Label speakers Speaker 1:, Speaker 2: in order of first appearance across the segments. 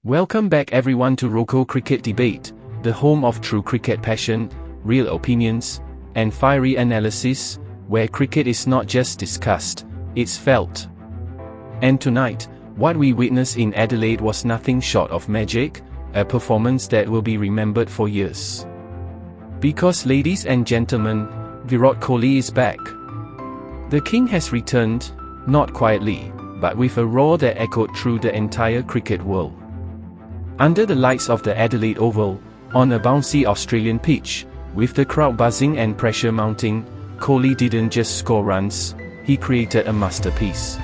Speaker 1: Welcome back everyone to Roko Cricket Debate, the home of true cricket passion, real opinions, and fiery analysis, where cricket is not just discussed, it's felt. And tonight, what we witnessed in Adelaide was nothing short of magic, a performance that will be remembered for years. Because ladies and gentlemen, Virat Kohli is back. The king has returned, not quietly, but with a roar that echoed through the entire cricket world. Under the lights of the Adelaide Oval, on a bouncy Australian pitch, with the crowd buzzing and pressure mounting, Kohli didn't just score runs, he created a masterpiece.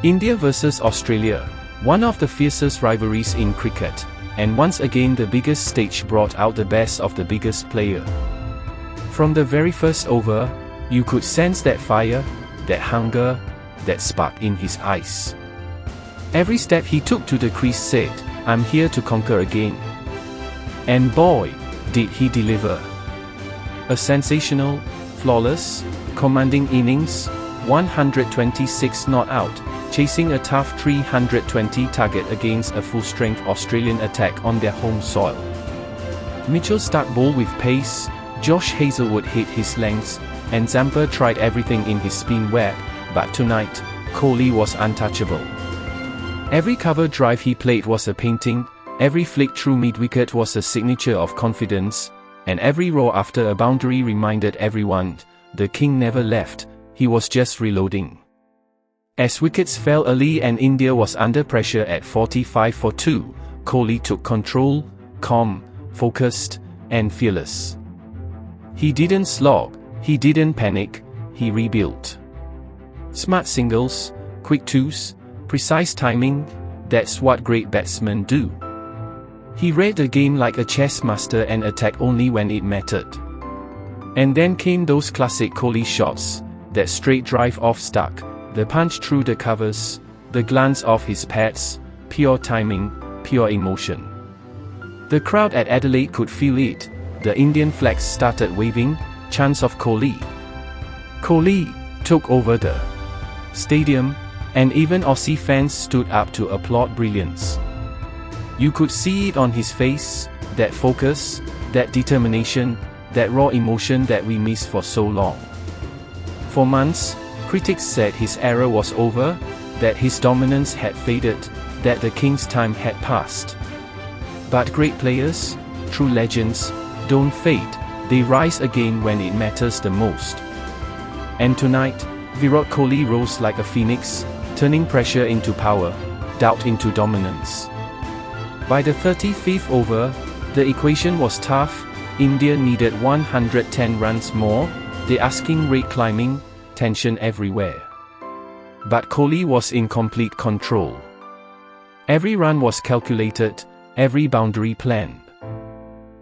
Speaker 1: India versus Australia, one of the fiercest rivalries in cricket, and once again the biggest stage brought out the best of the biggest player. From the very first over, you could sense that fire, that hunger, that spark in his eyes. Every step he took to the crease said, "I'm here to conquer again." And boy, did he deliver. A sensational, flawless, commanding innings, 126 not out, chasing a tough 320 target against a full-strength Australian attack on their home soil. Mitchell Starc bowled with pace, Josh Hazlewood hit his lengths, and Zampa tried everything in his spin web, but tonight, Kohli was untouchable. Every cover drive he played was a painting, every flick through mid-wicket was a signature of confidence, and every roar after a boundary reminded everyone, the king never left, he was just reloading. As wickets fell early and India was under pressure at 45 for 2, Kohli took control, calm, focused, and fearless. He didn't slog, he didn't panic, he rebuilt. Smart singles, quick twos, precise timing, that's what great batsmen do. He read the game like a chess master and attacked only when it mattered. And then came those classic Kohli shots, that straight drive off Starc, the punch through the covers, the glance off his pads, pure timing, pure emotion. The crowd at Adelaide could feel it, the Indian flags started waving, chants of Kohli. Kohli took over the stadium, and even Aussie fans stood up to applaud brilliance. You could see it on his face, that focus, that determination, that raw emotion that we missed for so long. For months, critics said his era was over, that his dominance had faded, that the king's time had passed. But great players, true legends, don't fade, they rise again when it matters the most. And tonight, Virat Kohli rose like a phoenix, turning pressure into power, doubt into dominance. By the 35th over, the equation was tough, India needed 110 runs more, the asking rate climbing, tension everywhere. But Kohli was in complete control. Every run was calculated, every boundary planned.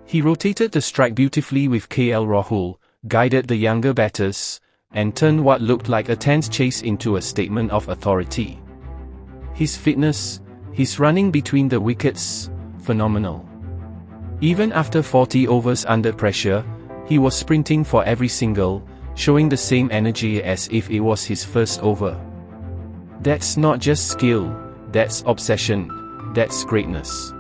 Speaker 1: He rotated the strike beautifully with KL Rahul, guided the younger batters, and turned what looked like a tense chase into a statement of authority. His fitness, his running between the wickets, phenomenal. Even after 40 overs under pressure, he was sprinting for every single, showing the same energy as if it was his first over. That's not just skill, that's obsession, that's greatness.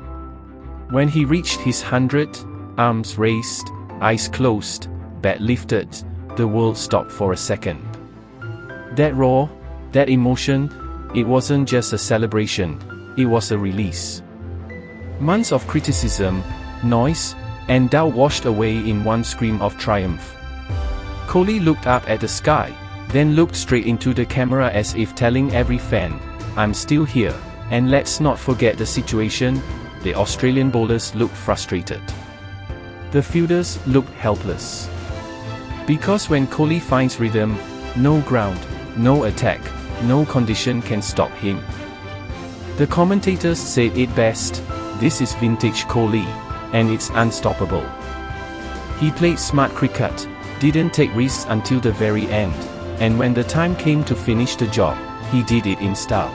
Speaker 1: When he reached his 100, arms raised, eyes closed, bat lifted, the world stopped for a second. That roar, that emotion, it wasn't just a celebration, it was a release. Months of criticism, noise, and doubt washed away in one scream of triumph. Kohli looked up at the sky, then looked straight into the camera as if telling every fan, "I'm still here," and let's not forget the situation, the Australian bowlers looked frustrated. The fielders looked helpless. Because when Kohli finds rhythm, no ground, no attack, no condition can stop him. The commentators said it best, this is vintage Kohli, and it's unstoppable. He played smart cricket, didn't take risks until the very end, and when the time came to finish the job, he did it in style.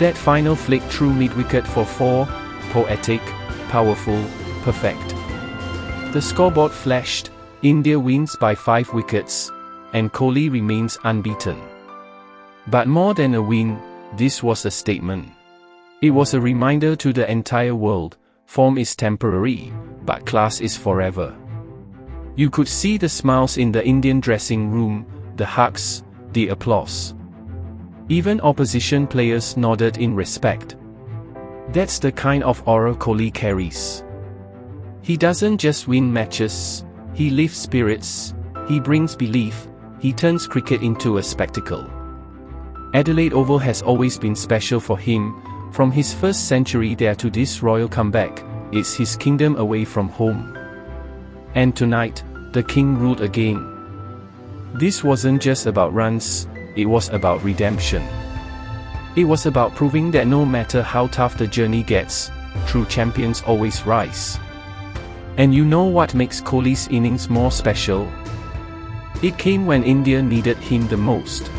Speaker 1: That final flick through mid-wicket for 4, poetic, powerful, perfect. The scoreboard flashed, India wins by 5 wickets, and Kohli remains unbeaten. But more than a win, this was a statement. It was a reminder to the entire world, form is temporary, but class is forever. You could see the smiles in the Indian dressing room, the hugs, the applause. Even opposition players nodded in respect. That's the kind of aura Kohli carries. He doesn't just win matches, he lifts spirits, he brings belief, he turns cricket into a spectacle. Adelaide Oval has always been special for him, from his first century there to this royal comeback. It's his kingdom away from home. And tonight, the king ruled again. This wasn't just about runs, it was about redemption. It was about proving that no matter how tough the journey gets, true champions always rise. And you know what makes Kohli's innings more special? It came when India needed him the most.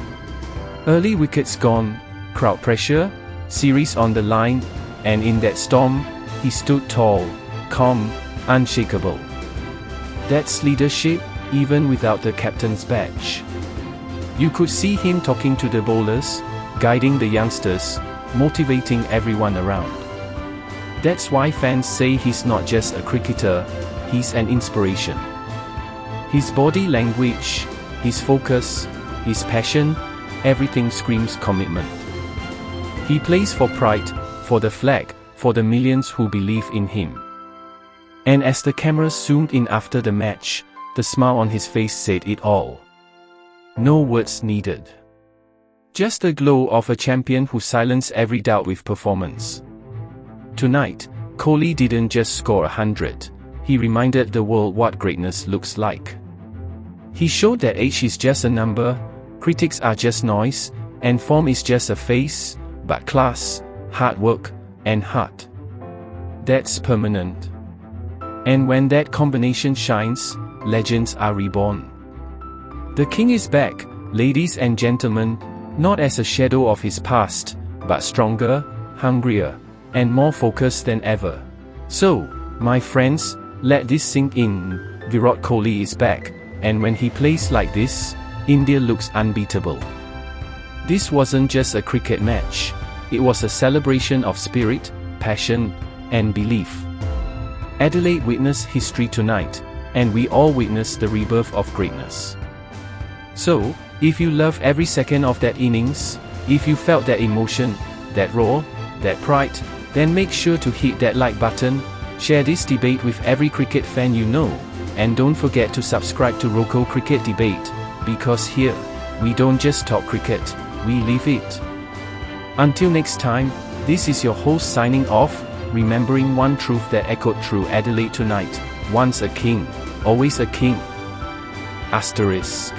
Speaker 1: Early wickets gone, crowd pressure, series on the line, and in that storm, he stood tall, calm, unshakable. That's leadership, even without the captain's badge. You could see him talking to the bowlers, guiding the youngsters, motivating everyone around. That's why fans say he's not just a cricketer, he's an inspiration. His body language, his focus, his passion, everything screams commitment. He plays for pride, for the flag, for the millions who believe in him. And as the cameras zoomed in after the match, the smile on his face said it all. No words needed. Just the glow of a champion who silenced every doubt with performance. Tonight, Kohli didn't just score 100, he reminded the world what greatness looks like. He showed that age is just a number, critics are just noise, and form is just a face, but class, hard work, and heart, that's permanent. And when that combination shines, legends are reborn. The king is back, ladies and gentlemen, not as a shadow of his past, but stronger, hungrier, and more focused than ever. So, my friends, let this sink in. Virat Kohli is back, and when he plays like this, India looks unbeatable. This wasn't just a cricket match, it was a celebration of spirit, passion, and belief. Adelaide witnessed history tonight, and we all witnessed the rebirth of greatness. So, if you loved every second of that innings, if you felt that emotion, that roar, that pride, then make sure to hit that like button, share this debate with every cricket fan you know, and don't forget to subscribe to Roko Cricket Debate, because here, we don't just talk cricket, we live it. Until next time, this is your host signing off, remembering one truth that echoed through Adelaide tonight: once a king, always a king. Asterisk.